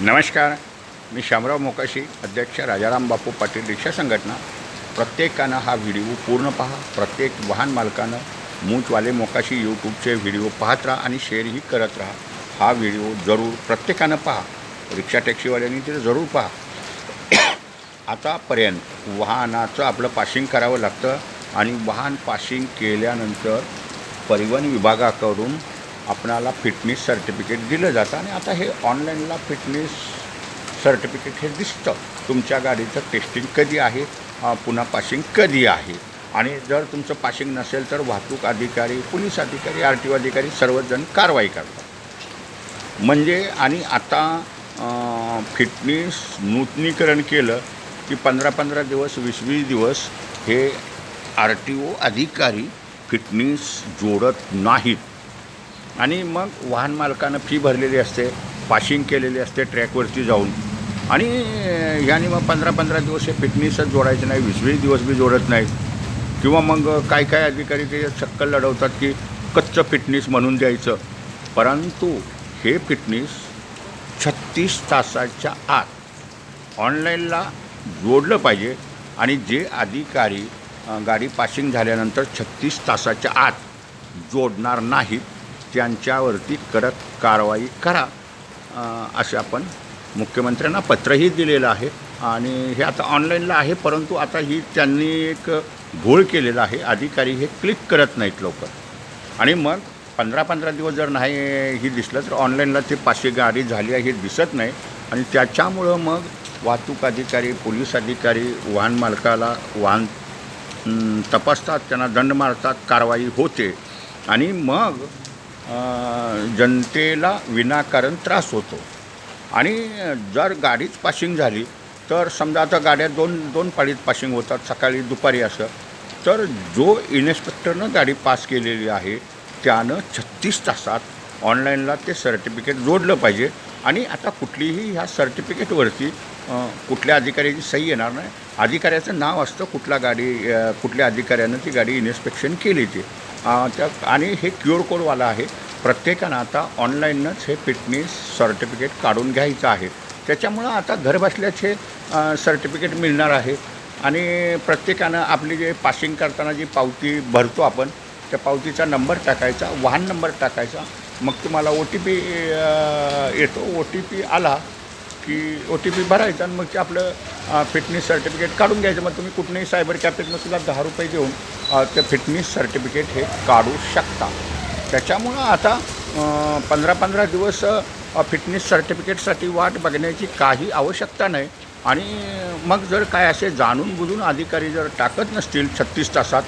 नमस्कार, मी शामराव मोकाशी, अध्यक्ष राजाराम बापू पाटील रिक्षा संघटना. प्रत्येकानं हा व्हिडिओ पूर्ण पहा. प्रत्येक वाहन मालकानं मूचवाले मोकाशी यूट्यूबचे व्हिडिओ पाहत राहा आणि शेअरही करत राहा. हा व्हिडिओ जरूर प्रत्येकानं पहा. रिक्षा टॅक्सीवाल्यांनी ते जरूर पहा. आतापर्यंत वाहनाचं आपलं पासिंग करावं लागतं आणि वाहन पासिंग केल्यानंतर परिवहन विभागाकडून आपणाला फिटनेस सर्टिफिकेट दिलं जातं आणि आता हे ऑनलाईनला फिटनेस सर्टिफिकेट हे दिसतं. तुमच्या गाडीचं टेस्टिंग कधी आहे, पुन्हा पासिंग कधी आहे. आणि जर तुमचं पासिंग नसेल तर वाहतूक अधिकारी, पोलीस अधिकारी, RTO अधिकारी सर्वजण कारवाई करतात. म्हणजे आणि आता फिटनेस नूतनीकरण केलं की 15-15 दिवस, 20-20 दिवस हे RTO अधिकारी फिटनेस जोडत नाहीत. आणि मग वाहन मालकानं फी भरलेली असते, पासिंग केलेली असते ट्रॅकवरती जाऊन, आणि याने मग 15-15 दिवस हे फिटनेसच जोडायचं नाही, 20-20 दिवस बी जोडत नाहीत. किंवा मग काय अधिकारी ते चक्कर लढवतात की कच्चं फिटनेस म्हणून द्यायचं. परंतु हे फिटनेस 36 तासाच्या आत ऑनलाईनला जोडलं पाहिजे. आणि जे अधिकारी गाडी पासिंग झाल्यानंतर 36 तासाच्या आत जोडणार नाहीत त्यांच्यावरती कडक कारवाई करा, असं आपण मुख्यमंत्र्यांना पत्रही दिलेलं आहे. आणि हे आता ऑनलाईनला आहे, परंतु आता ही त्यांनी एक घोळ केलेला आहे. अधिकारी हे क्लिक करत नाहीत लवकर, आणि मग 15-15 दिवस जर नाही ही दिसलं तर ऑनलाईनला ते 500 गाडी झाली आहे हे दिसत नाही. आणि त्याच्यामुळं मग वाहतूक अधिकारी, पोलीस अधिकारी वाहन मालकाला वाहन तपासतात, त्यांना दंड मारतात, कारवाई होते, आणि मग जनतेला विनाकारण त्रास होतो. आणि जर गाडीच पासिंग झाली तर समजा आता गाड्या दोन पाळीत पासिंग होतात, सकाळी दुपारी असं, तर जो इन्स्पेक्टरनं गाडी पास केलेली आहे त्यानं 36 तासात ऑनलाईनला ते सर्टिफिकेट जोडलं पाहिजे. आणि आता कुठलीही ह्या सर्टिफिकेटवरती कुठल्या अधिकाऱ्याची सही येणार नाही. अधिकाऱ्याचं नाव असतं, कुठल्या अधिकाऱ्यानं ती गाडी इन्स्पेक्शन केली ते आणि हे QR कोडवाला आहे. प्रत्येकानं आता ऑनलाईनच हे फिटनेस सर्टिफिकेट काढून घ्यायचं आहे. त्याच्यामुळं आता घरबसल्याचे सर्टिफिकेट मिळणार आहे. आणि प्रत्येकानं आपली जे पासिंग करताना जी पावती भरतो आपण, त्या पावतीचा नंबर टाकायचा, वाहन नंबर टाकायचा, मग तुम्हाला OTP येतो. OTP आला की OTP भरायचा आणि मग ते आपलं फिटनेस सर्टिफिकेट काढून घ्यायचं. मग तुम्ही कुठल्याही सायबर कॅफेतनं सुद्धा 10 रुपये देऊन ते फिटनेस सर्टिफिकेट हे काढू शकता. त्याच्यामुळं आता 15-15 दिवस फिटनेस सर्टिफिकेटसाठी वाट बघण्याची काही आवश्यकता नाही. आणि मग जर काय असे जाणून बुजून अधिकारी जर टाकत नसतील 36 तासात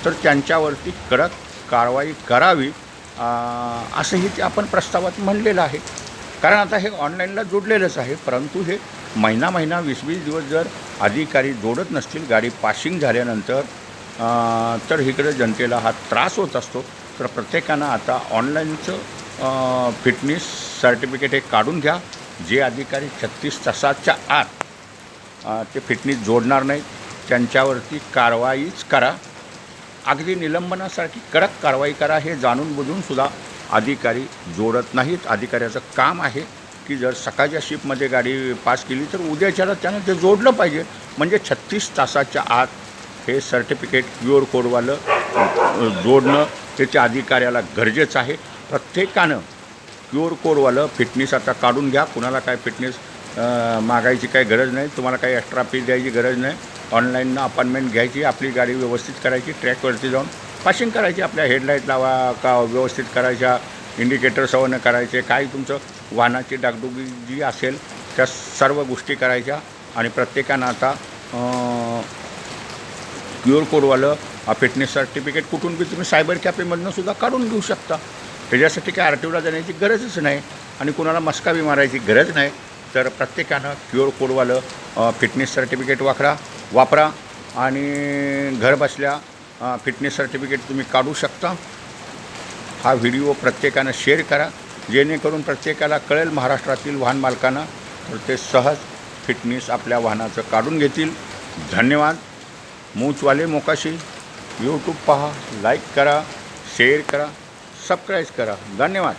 तर त्यांच्यावरती कडक कारवाई करावी, असंही ते आपण प्रस्तावात म्हणलेलं आहे. कारण आता हे ऑनलाईनला जोडलेलंच आहे, परंतु हे महिना 20-20 दिवस जर अधिकारी जोडत नसतील गाडी पासिंग झाल्यानंतर तर इकडे जनतेला हा त्रास होत असतो. तर प्रत्येकानं आता ऑनलाईनचं फिटनेस सर्टिफिकेट हे काढून घ्या. जे अधिकारी 36 तासाच्या आत ते फिटनेस जोडणार नाहीत त्यांच्यावरती कारवाईच करा. अगदी निलंबनासारखी कडक कारवाई करा. हे जाणून बुजूनसुद्धा अधिकारी जोडत नाहीत. अधिकाऱ्याचं काम आहे की जर सकाळच्या शिफ्टमध्ये गाडी पास केली तर उद्याच्याला त्यानं ते जोडलं पाहिजे. म्हणजे 36 तासाच्या आत हे सर्टिफिकेट QR कोडवालं जोडणं हे त्या अधिकाऱ्याला गरजेचं आहे. प्रत्येकानं QR कोडवालं फिटनेस आता काढून घ्या. कुणाला काय फिटनेस मागायची काही गरज नाही, तुम्हाला काही एक्स्ट्रा फी द्यायची गरज नाही. ऑनलाईननं अपॉइंटमेंट घ्यायची, आपली गाडी व्यवस्थित करायची, ट्रॅकवरती जाऊन पासिंग करायची, आपल्या हेडलाईट लावा का व्यवस्थित करायच्या, इंडिकेटर सवनं करायचे, काही तुमचं वाहनाची डागडुगी जी असेल त्या सर्व गोष्टी करायच्या. आणि प्रत्येकानं आता QR कोडवालं फिटनेस सर्टिफिकेट कुठून बी तुम्ही सायबर कॅफेमधनं सुद्धा काढून घेऊ शकता. त्याच्यासाठी काय RTOला जाण्याची गरजच नाही आणि कुणाला मस्काबी मारायची गरज नाही. तर प्रत्येकानं QR कोडवालं फिटनेस सर्टिफिकेट वापरा आणि घर बसल्या फिटनेस सर्टिफिकेट तुम्ही काढू शकता. हा व्हिडिओ प्रत्येकानं शेअर करा, जेणेकरून प्रत्येकाला कळेल महाराष्ट्रातील वाहन मालकांना, तर ते सहज फिटनेस आपल्या वाहनाचं काढून घेतील. धन्यवाद. मूचवाले मोकाशी यूट्यूब पहा, लाईक करा, शेअर करा, सबस्क्राईब करा. धन्यवाद.